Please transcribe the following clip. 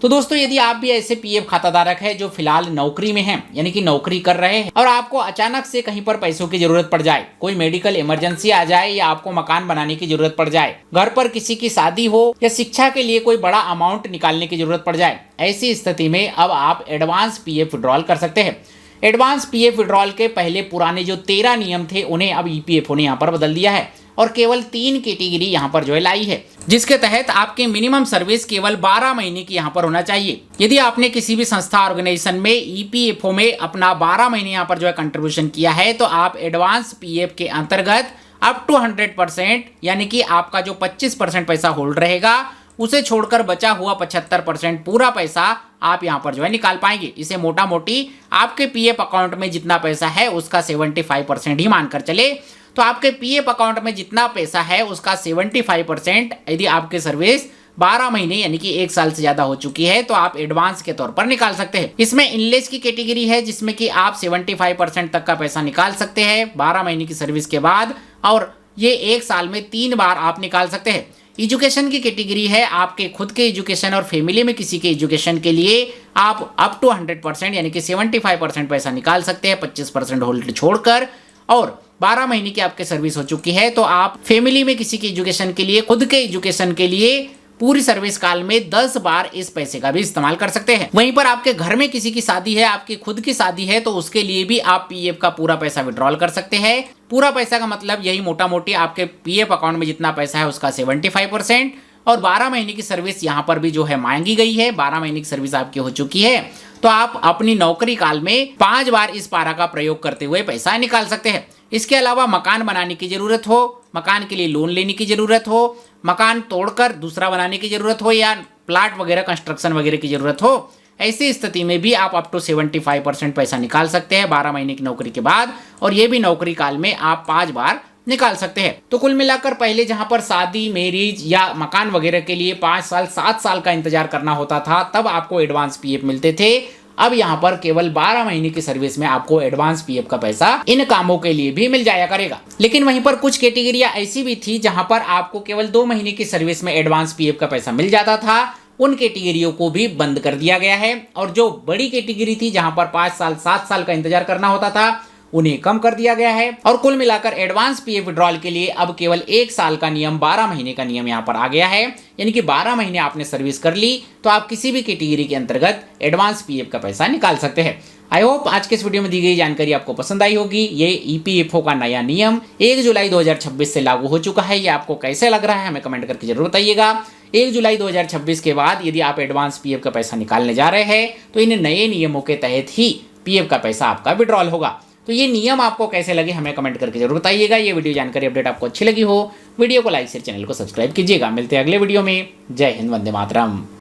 तो दोस्तों यदि आप भी ऐसे पीएफ खाता धारक है जो फिलहाल नौकरी में हैं, यानी कि नौकरी कर रहे हैं और आपको अचानक से कहीं पर पैसों की जरूरत पड़ जाए, कोई मेडिकल इमरजेंसी आ जाए या आपको मकान बनाने की जरूरत पड़ जाए, घर पर किसी की शादी हो या शिक्षा के लिए कोई बड़ा अमाउंट निकालने की जरूरत पड़ जाए, ऐसी स्थिति में अब आप एडवांस पीएफ विड्रॉल कर सकते हैं। एडवांस पीएफ विड्रॉल के पहले पुराने जो 13 नियम थे उन्हें अब ईपीएफओ ने यहाँ पर बदल दिया है और केवल 3 कैटेगरी यहाँ पर जो है लाई है, जिसके तहत आपके मिनिमम सर्विस केवल 12 महीने की यहाँ पर होना चाहिए। यदि आपने किसी भी संस्था ऑर्गेनाइजेशन में ईपीएफओ में अपना 12 महीने यहाँ पर जो है कंट्रीब्यूशन किया है तो आप एडवांस पीएफ के अंतर्गत अप टू 100% यानी कि आपका जो 25% पैसा होल्ड रहेगा उसे छोड़कर बचा हुआ 75% पूरा पैसा आप यहाँ पर जो है निकाल पाएंगे। इसे मोटा मोटी आपके पीएफ अकाउंट में जितना पैसा है उसका 75% ही मानकर चले। तो आपके पीएफ अकाउंट में जितना पैसा है उसका 75% यदि आपकी सर्विस 12 महीने यानी कि 1 साल से ज्यादा हो चुकी है तो आप एडवांस के तौर पर निकाल सकते हैं। इसमें इनलेस की कैटेगरी है जिसमें कि आप 75% तक का पैसा निकाल सकते हैं 12 महीने की सर्विस के बाद, और ये 1 साल में 3 बार आप निकाल सकते हैं। एजुकेशन की कैटेगरी है आपके खुद के एजुकेशन और फैमिली में किसी के एजुकेशन के लिए आप अप टू 100% यानी कि 75% पैसा निकाल सकते हैं 25% होल्ड छोड़कर, और 12 महीने की आपके सर्विस हो चुकी है तो आप फैमिली में किसी के एजुकेशन के लिए, खुद के एजुकेशन के लिए पूरी सर्विस काल में 10 बार इस पैसे का भी इस्तेमाल कर सकते हैं। वहीं पर आपके घर में किसी की शादी है, आपकी खुद की शादी है, तो उसके लिए भी आप पीएफ का पूरा पैसा विड्रॉल कर सकते हैं। पूरा पैसा का मतलब यही मोटा मोटी आपके पीएफ अकाउंट में जितना पैसा है उसका 75%, और 12 महीने की सर्विस यहाँ पर भी जो है मांगी गई है। 12 महीने की सर्विस आपकी हो चुकी है तो आप अपनी नौकरी काल में 5 बार इस पारा का प्रयोग करते हुए पैसा निकाल सकते हैं। इसके अलावा मकान बनाने की जरूरत हो, मकान के लिए लोन लेने की जरूरत हो, मकान तोड़कर दूसरा बनाने की जरूरत हो या प्लाट वगैरह कंस्ट्रक्शन वगैरह की जरूरत हो, ऐसी स्थिति में भी आप अप टू 75% पैसा निकाल सकते हैं 12 महीने की नौकरी के बाद, और ये भी नौकरी काल में आप 5 बार निकाल सकते हैं। तो कुल मिलाकर पहले जहां पर शादी, मैरिज या मकान वगैरह के लिए 5 साल 7 साल का इंतजार करना होता था तब आपको एडवांस पीएफ मिलते थे, अब यहाँ पर केवल 12 महीने की सर्विस में आपको एडवांस पीएफ का पैसा इन कामों के लिए भी मिल जाया करेगा। लेकिन वहीं पर कुछ कैटेगरियां ऐसी भी थी जहां पर आपको केवल 2 महीने की सर्विस में एडवांस पीएफ का पैसा मिल जाता था, उन कैटेगरियों को भी बंद कर दिया गया है। और जो बड़ी कैटेगरी थी जहां पर 5 साल 7 साल का इंतजार करना होता था उन्हें कम कर दिया गया है। और कुल मिलाकर एडवांस पीएफ विड्रॉल के लिए अब केवल 1 साल का नियम, 12 महीने का नियम यहाँ पर आ गया है। यानी कि 12 महीने आपने सर्विस कर ली तो आप किसी भी कैटेगरी के अंतर्गत एडवांस पीएफ का पैसा निकाल सकते हैं। आई होप आज के इस वीडियो में दी गई जानकारी आपको पसंद आई होगी। ये ईपीएफओ का नया नियम 1 जुलाई 2026 से लागू हो चुका है। ये आपको कैसे लग रहा है हमें कमेंट करके जरूर बताइएगा। 1 जुलाई 2026 के बाद यदि आप एडवांस पीएफ का पैसा निकालने जा रहे हैं तो इन नए नियमों के तहत ही पीएफ का पैसा आपका विड्रॉल होगा। तो ये नियम आपको कैसे लगे हमें कमेंट करके जरूर बताइएगा। ये वीडियो जानकारी अपडेट आपको अच्छी लगी हो, वीडियो को लाइक शेयर, चैनल को सब्सक्राइब कीजिएगा। मिलते हैं अगले वीडियो में। जय हिंद, वंदे मातरम।